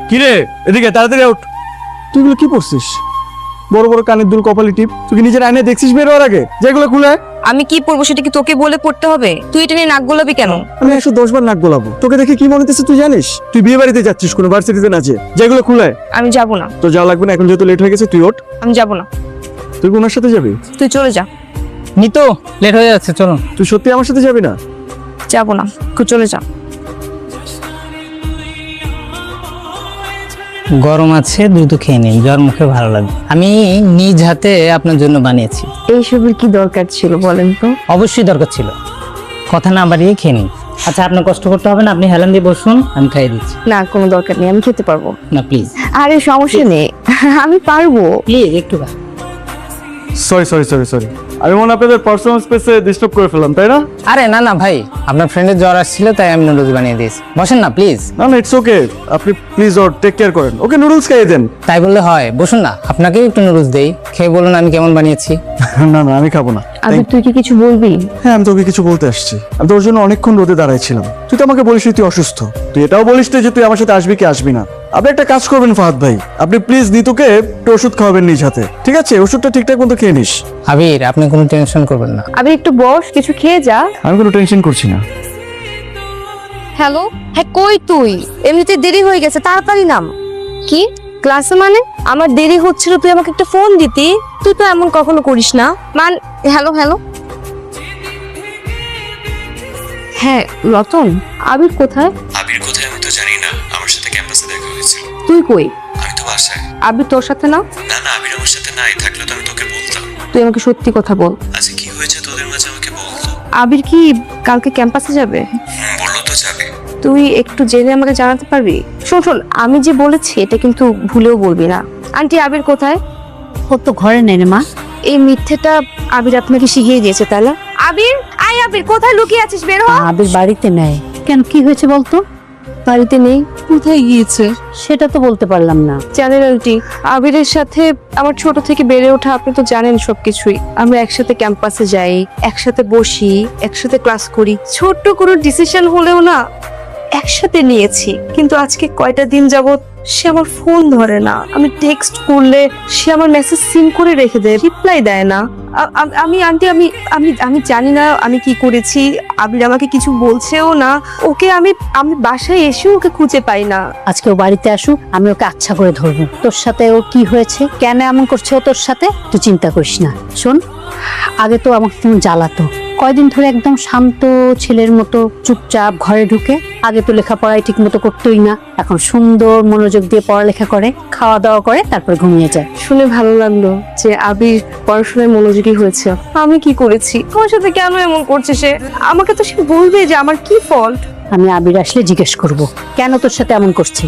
কি রে, এদিকে তাড়াতাড়ি উঠ। তুই এগুলো কি পড়ছিস? বড় বড় কানের দুল, কপালি টিপ, তুই কি নিজের আয়নায় দেখছিস বের হওয়ার আগে যেগুলো খুলে? আমি কি পড়বো সেটা কি তোকে বলে পড়তে হবে? তুই এটা নিয়ে নাক গোলাবি কেন? আমি 110 বার নাক গোলাবো, তোকে দেখে কি মনে হচ্ছে তুই জানিস? তুই বিয়ে বাড়িতে যাচ্ছিস, কোনো ভার্সিটিতে না, যেগুলো খুলে। আমি যাব না। তো যাওয়া লাগবে না, এখন যেহেতু লেট হয়ে গেছে তুই ওঠ। আমি যাব না। তুই ওনার সাথে যাবি? তুই চলে যা। নিতো লেট হয়ে যাচ্ছে, চলো। তুই সত্যি আমার সাথে যাবি না? যাব না, তুই চলে যা। গরম আছে, দ্রুত খেয়ে নিন, জ্বর মুখে ভালো লাগবে। আমি নিজ হাতে আপনার জন্য বানিয়েছি। এইসবের কি দরকার ছিল বলেন তো? অবশ্যই দরকার ছিল, কথা না বাড়িয়ে খেয়ে নিন। আচ্ছা, আপনার কষ্ট করতে হবে না, আপনি হেলান দিয়ে বসুন, আমি খাইয়ে দিচ্ছি। না, কোনো দরকার নেই, আমি খেতে পারবো। না প্লিজ আরে সমস্যা নেই, আমি পারবো। প্লিজ একটু খা। সরি সরি সরি সরি, আমি মনে হয় আপনাদের পার্সোনাল স্পেসে ডিস্টার্ব করে ফেললাম, তাই না? আরে না না ভাই, আপনার ফ্রেন্ডের জ্বর আসছিল তাই আমি নুডলস বানিয়ে দিয়েছি। বসেন না প্লিজ। না না, ইটস ওকে, আপনি প্লিজ ওর টেক কেয়ার করেন, ওকে নুডলস খাইয়ে দেন। তাই বললে হয়? বসুন না, আপনাকেও একটু নুডলস দেই, খেয়ে বলুন আমি কেমন বানিয়েছি। না না, আমি খাবো না। আবে তুই কি কিছু বলবি? হ্যাঁ, আমি তোকে কিছু বলতে আসছি। আমি তোর জন্য অনেকক্ষণ রোদে দাঁড়াইছিলাম, তুই তো আমাকে বলিস তুই অসুস্থ, তুই এটাও বলিস যে তুই আমার সাথে আসবি কি আসবি না। আপনি একটা কাজ করবেন ফাহাদ ভাই, আপনি প্লিজ নিতুকে একটু ওষুধ খাওয়াবেন নিজ হাতে, ঠিক আছে? ওষুধটা ঠিকঠাক মতো খেয়ে নিস। আবির, আপনি কোনো টেনশন করবেন না। আবে একটু বস, কিছু খেয়ে যা। আমি কোনো টেনশন করছি না। হ্যালো, হ্যাঁ কই তুই? এমনিতে দেরি হয়ে গেছে, তাড়াতাড়ি নাম। কি ক্লাসে? মানে আমার দেরি হচ্ছিল, তুই আমাকে একটা ফোন দিতি। তুই তো এমন কখনো করিস না। Hello hello. হ্যাঁ রতন, আবির কোথায়? আবির কোথায় আমি তো জানি না, আমার সাথে ক্যাম্পাসে দেখা হয়েছিল। তুই কই? আমি তো বাসায়। আবির তোর সাথে না? না না, আবির আমার সাথে নাই, থাকলে তো আমি তোকে বলতাম। তুই আমাকে সত্যি কথা বল। আচ্ছা, কি হয়েছে তোদের মাঝে আমাকে বলতো। আবির কি কালকে ক্যাম্পাসে যাবে? বললো তো যাবে। তুই একটু জেনে আমাকে জানাতে পারবি? শোন শোন, আমি যে বলেছি এটা কিন্তু ভুলেও বলবি না। আন্টি, আবির কোথায়? ও তো ঘরে নেই রে মা। এই মিথ্যেটা আবির আপনাকে শিখিয়ে দিয়েছে, তাই না? আবির, আয় আবির, কোথায় লুকিয়ে আছিস? বের হ। আবির বাড়িতে নেই। কেন, কি হয়েছে বলতো? বাড়িতে নেই? কোথায় গিয়েছে সেটা তো বলতে পারলাম না। জানেন আন্টি, আবিরের সাথে আমার ছোট থেকে বেড়ে ওঠা, আপনি তো জানেন সবকিছুই। আমরা একসাথে ক্যাম্পাসে যাই, একসাথে বসি, একসাথে ক্লাস করি। ছোট্ট কোনো ডিসিশন হলেও না একসাথে নিয়েছি। কিন্তু আজকে কয়টা দিন যাবত সে আমার ফোন ধরে না। আমি টেক্সট করলে সে আমার মেসেজ সিন করে রেখে দেয়, রিপ্লাই দেয় না। আমি আন্টি, আমি আমি আমি জানি না আমি কি করেছি। আবির আমাকে কিছু বলছেও না। ওকে আমি আমি বাসায় এসেও ওকে খুঁজে পাই না। আজকে ও বাড়িতে আসুক, আমি ওকে আচ্ছা করে ধরবো। তোর সাথে ও কি হয়েছে, কেন এমন করছে ও তোর সাথে, তুই চিন্তা করিস না। শোন, আগে তো আমাকে তুমি জ্বালাতো, কয়দিন ধরে একদম শান্ত ছেলের মতো চুপচাপ ঘরে ঢুকে। আগে তো লেখাপড়াই ঠিক মতো করতোই না, এখন সুন্দর মনোযোগ দিয়ে পড়ালেখা করে, খাওয়া দাওয়া করে, তারপর ঘুমিয়ে যায়। শুনে ভালো লাগলো যে আবির পড়াশোনায় মনোযোগী হয়েছে। আমি কি করেছি? তোমার সাথে কেন এমন করছে সে? আমাকে তো সে বলবে যে আমার কি ফল্ট। আমি আবির আসলে জিজ্ঞেস করব কেন তোর সাথে এমন করছে।